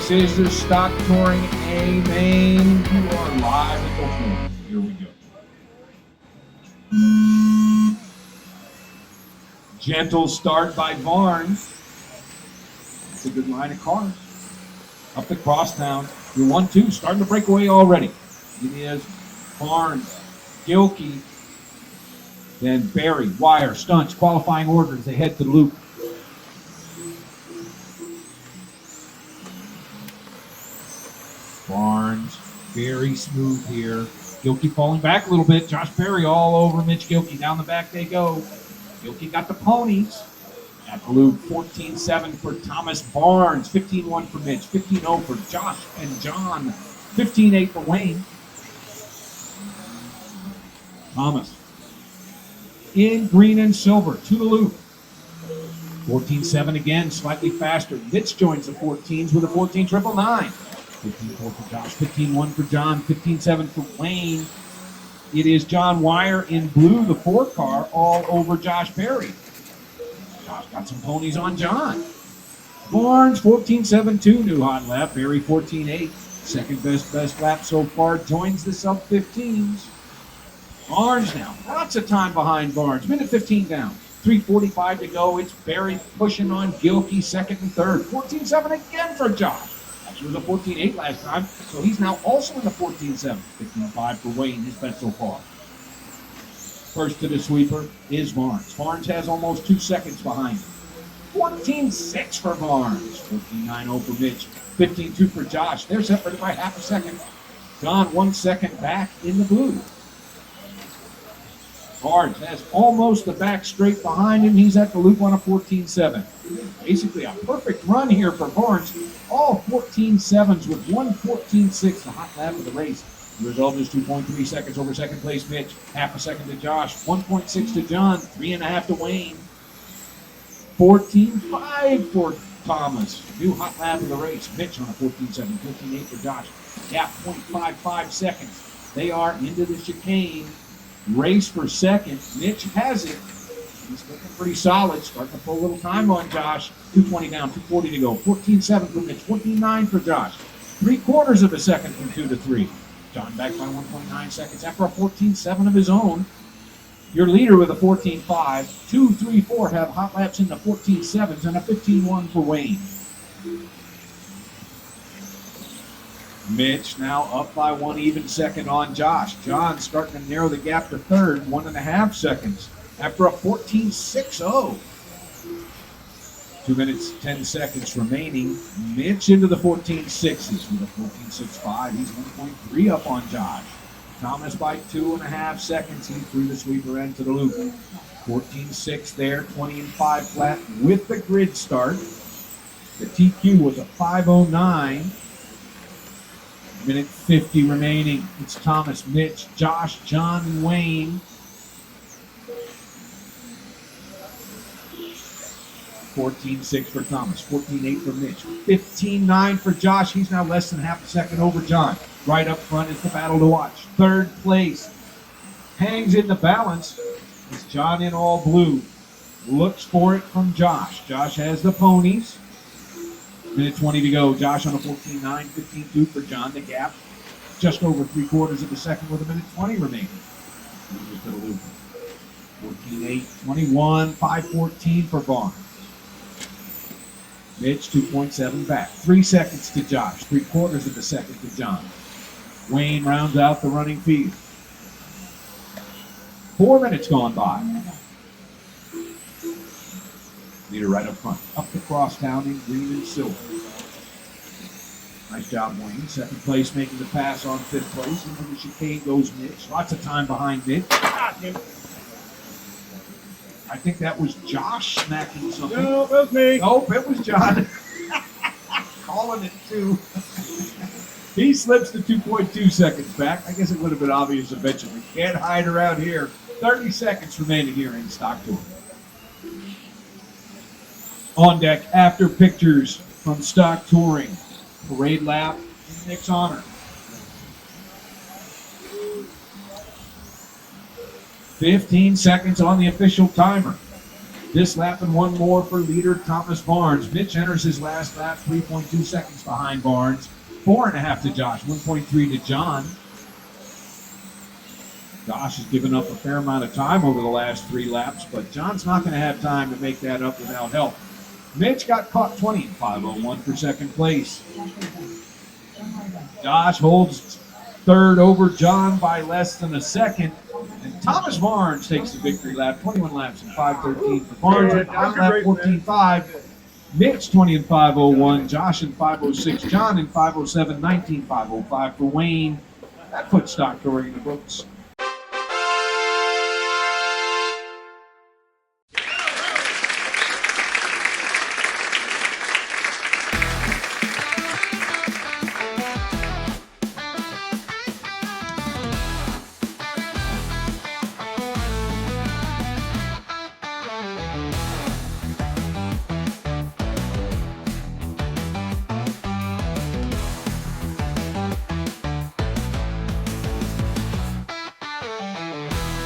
This is the Stock Touring A Main. You are live at the floor. Here we go. Gentle start by Barnes. It's a good line of cars. Up the crosstown. You're 1-2, starting to break away already. It is Barnes, Gilkey, then Barry, Wire, Stunts, qualifying order as they head to the loop. Barnes, very smooth here. Gilkey falling back a little bit. Josh Berry all over Mitch Gilkey. Down the back they go. Gilkey got the ponies. At the loop, 14-7 for Thomas Barnes, 15-1 for Mitch, 15-0 for Josh and John, 15-8 for Wayne. Thomas in green and silver to the loop. 14-7 again, slightly faster. Mitch joins the 14s with a 14-999. 15-4 for Josh, 15-1 for John, 15-7 for Wayne. It is John Wire in blue, the 4 car, all over Josh Berry. Josh got some ponies on John. Barnes, 14.72, new hot lap. Berry, 14.8. Second best lap so far. Joins the sub-15s. Barnes now. Lots of time behind Barnes. Minute 15 down. 3:45 to go. It's Berry pushing on Gilkey, second and third. 14.7 again for Josh. Actually, was a 14.8 last time, so he's now also in the 14.7. 15.5 for Wayne, his best so far. First to the sweeper is Barnes. Barnes has almost 2 seconds behind him. 14.6 for Barnes. 14.90 for Mitch. 15.2 for Josh. They're separated by half a second. John 1 second back in the blue. Barnes has almost the back straight behind him. He's at the loop on a 14.7. Basically a perfect run here for Barnes. All 14.7s with 1:14.6, the hot lap of the race. The result is 2.3 seconds over second place Mitch, half a second to Josh, 1.6 to John, 3.5 to Wayne. 14.5 for Thomas. New hot lap of the race. Mitch on a 14.7, 14.8 for Josh. Gap 0.55 seconds. They are into the chicane. Race for second. Mitch has it. He's looking pretty solid. Starting to pull a little time on Josh. 2:20 down, 2:40 to go. 14.7 for Mitch, 14.9 for Josh. 3/4 of a second from 2 to 3. John back by 1.9 seconds after a 14.7 of his own. Your leader with a 14.5. 2, 3, 4 have hot laps in the 14.7s and a 15.1 for Wayne. Mitch now up by 1 even second on Josh. John starting to narrow the gap to third, 1.5 seconds after a 14.60. 2 minutes, 10 seconds remaining. Mitch into the 14.6s with a 14.65. He's 1.3 up on Josh. Thomas by 2.5 seconds. He threw the sweeper end to the loop. 14.6 there, 20.5 flat with the grid start. The TQ was a 5:09. Minute 50 remaining. It's Thomas, Mitch, Josh, John, and Wayne. 14.6 for Thomas, 14.8 for Mitch, 15.9 for Josh. He's now less than half a second over John. Right up front is the battle to watch. Third place hangs in the balance. It's John in all blue. Looks for it from Josh. Josh has the ponies. Minute 20 to go. Josh on a 14.9, 15.2 for John. The gap just over 3/4 of a second with a minute 20 remaining. 14.8, 21, 5:14 for Barnes. Mitch 2.7 back. 3 seconds to Josh. 3/4 of a second to John. Wayne rounds out the running field. 4 minutes gone by. Leader right up front. Up the crosstown in green and silver. Nice job, Wayne. Second place making the pass on 5th place. Into the chicane goes Mitch. Lots of time behind Mitch. I think that was Josh smacking something. No, it was me. Nope, it was John. Calling it too. He slips to 2.2 seconds back. I guess it would have been obvious eventually. Can't hide around here. 30 seconds remaining here in Stock Tour. On deck, after pictures from Stock Touring. Parade lap in Nick's honor. 15 seconds on the official timer. This lap and one more for leader Thomas Barnes. Mitch enters his last lap 3.2 seconds behind Barnes. 4.5 to Josh, 1.3 to John. Josh has given up a fair amount of time over the last 3 laps, but John's not going to have time to make that up without help. Mitch got caught 20 in 5:01 for second place. Josh holds third over John by less than a second. And Thomas Barnes takes the victory lap, 21 laps in 5:13 for Barnes. And on lap 14.5, Mitch 20 in 5:01, Josh in 5:06, John in 5:07, 19 5:05 for Wayne. That puts Stock Touring in the books.